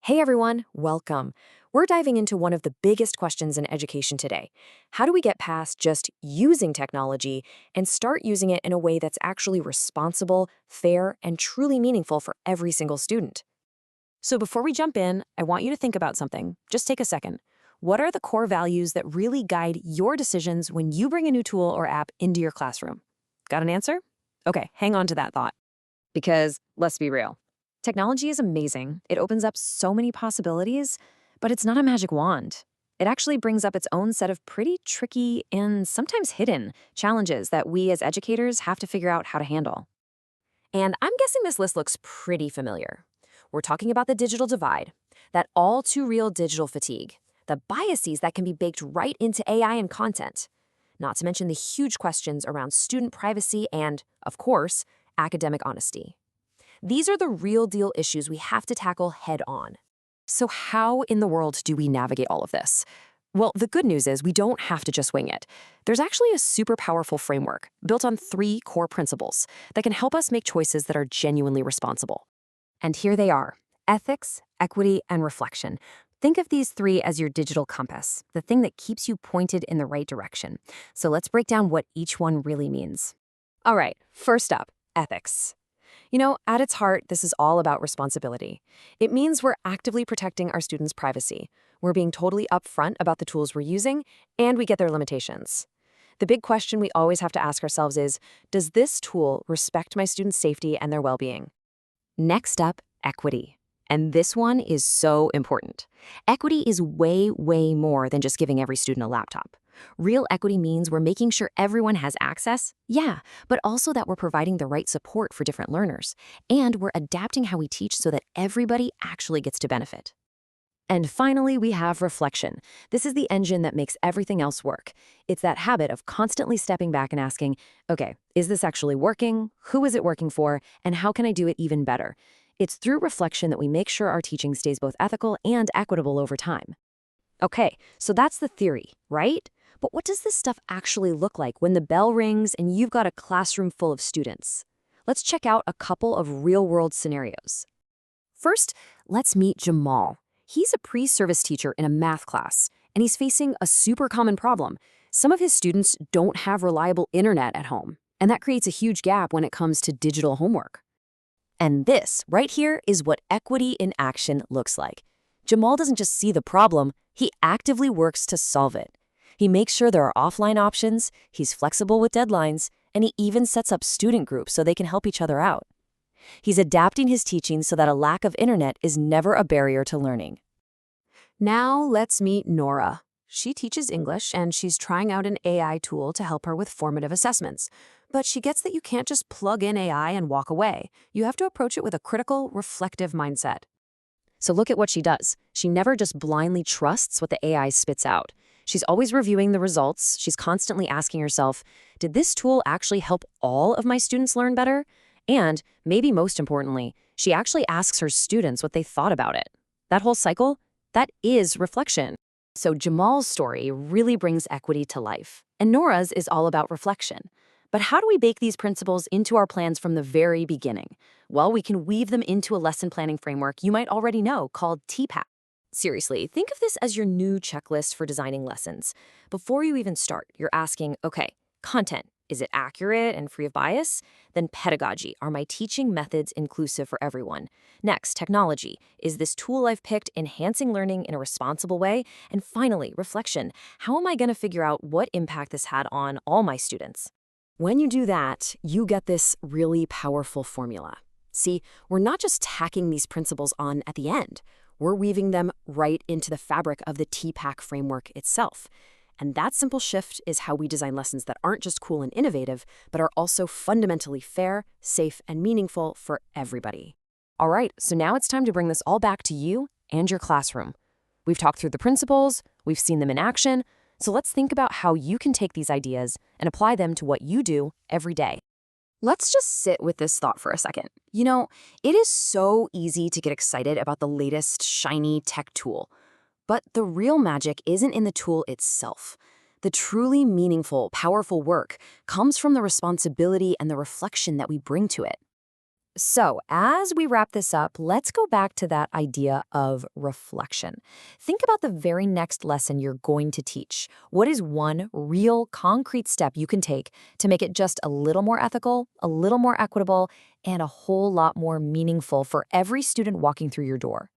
Hey everyone, welcome. We're diving into one of the biggest questions in education today. How do we get past just using technology and start using it in a way that's actually responsible, fair, and truly meaningful for every single student? So before we jump in, I want you to think about something. Just take a second. What are the core values that really guide your decisions when you bring a new tool or app into your classroom? Got an answer? Okay, hang on to that thought. Because let's be real. Technology is amazing. It opens up so many possibilities, but it's not a magic wand. It actually brings up its own set of pretty tricky and sometimes hidden challenges that we as educators have to figure out how to handle. And I'm guessing this list looks pretty familiar. We're talking about the digital divide, that all too real digital fatigue, the biases that can be baked right into AI and content, not to mention the huge questions around student privacy and, of course, academic honesty. These are the real deal issues we have to tackle head on. So how in the world do we navigate all of this? Well, the good news is we don't have to just wing it. There's actually a super powerful framework built on 3 core principles that can help us make choices that are genuinely responsible. And here they are: ethics, equity, and reflection. Think of these 3 as your digital compass, the thing that keeps you pointed in the right direction. So let's break down what each one really means. All right, first up, ethics. At its heart, this is all about responsibility. It means we're actively protecting our students' privacy. We're being totally upfront about the tools we're using, and we get their limitations. The big question we always have to ask ourselves is, does this tool respect my students' safety and their well-being? Next up, equity. And this one is so important. Equity is way, way more than just giving every student a laptop. Real equity means we're making sure everyone has access, yeah, but also that we're providing the right support for different learners, and we're adapting how we teach so that everybody actually gets to benefit. And finally, we have reflection. This is the engine that makes everything else work. It's that habit of constantly stepping back and asking, okay, is this actually working? Who is it working for? And how can I do it even better? It's through reflection that we make sure our teaching stays both ethical and equitable over time. Okay, so that's the theory, right? But what does this stuff actually look like when the bell rings and you've got a classroom full of students? Let's check out a couple of real-world scenarios. First, let's meet Jamal. He's a pre-service teacher in a math class, and he's facing a super common problem. Some of his students don't have reliable internet at home, and that creates a huge gap when it comes to digital homework. And this, right here, is what equity in action looks like. Jamal doesn't just see the problem, he actively works to solve it. He makes sure there are offline options, he's flexible with deadlines, and he even sets up student groups so they can help each other out. He's adapting his teaching so that a lack of internet is never a barrier to learning. Now let's meet Nora. She teaches English and she's trying out an AI tool to help her with formative assessments. But she gets that you can't just plug in AI and walk away. You have to approach it with a critical, reflective mindset. So look at what she does. She never just blindly trusts what the AI spits out. She's always reviewing the results. She's constantly asking herself, did this tool actually help all of my students learn better? And, maybe most importantly, she actually asks her students what they thought about it. That whole cycle, that is reflection. So Jamal's story really brings equity to life, and Nora's is all about reflection. But how do we bake these principles into our plans from the very beginning? Well, we can weave them into a lesson planning framework you might already know called TPACK. Seriously, think of this as your new checklist for designing lessons. Before you even start, you're asking, okay, content, is it accurate and free of bias? Then pedagogy, are my teaching methods inclusive for everyone? Next, technology, is this tool I've picked enhancing learning in a responsible way? And finally, reflection, how am I going to figure out what impact this had on all my students? When you do that, you get this really powerful formula. See, we're not just tacking these principles on at the end. We're weaving them right into the fabric of the TPACK framework itself. And that simple shift is how we design lessons that aren't just cool and innovative, but are also fundamentally fair, safe, and meaningful for everybody. All right, so now it's time to bring this all back to you and your classroom. We've talked through the principles, we've seen them in action, so let's think about how you can take these ideas and apply them to what you do every day. Let's just sit with this thought for a second. It is so easy to get excited about the latest shiny tech tool. But the real magic isn't in the tool itself. The truly meaningful, powerful work comes from the responsibility and the reflection that we bring to it. So, as we wrap this up, let's go back to that idea of reflection. Think about the very next lesson you're going to teach. What is one real, concrete step you can take to make it just a little more ethical, a little more equitable, and a whole lot more meaningful for every student walking through your door?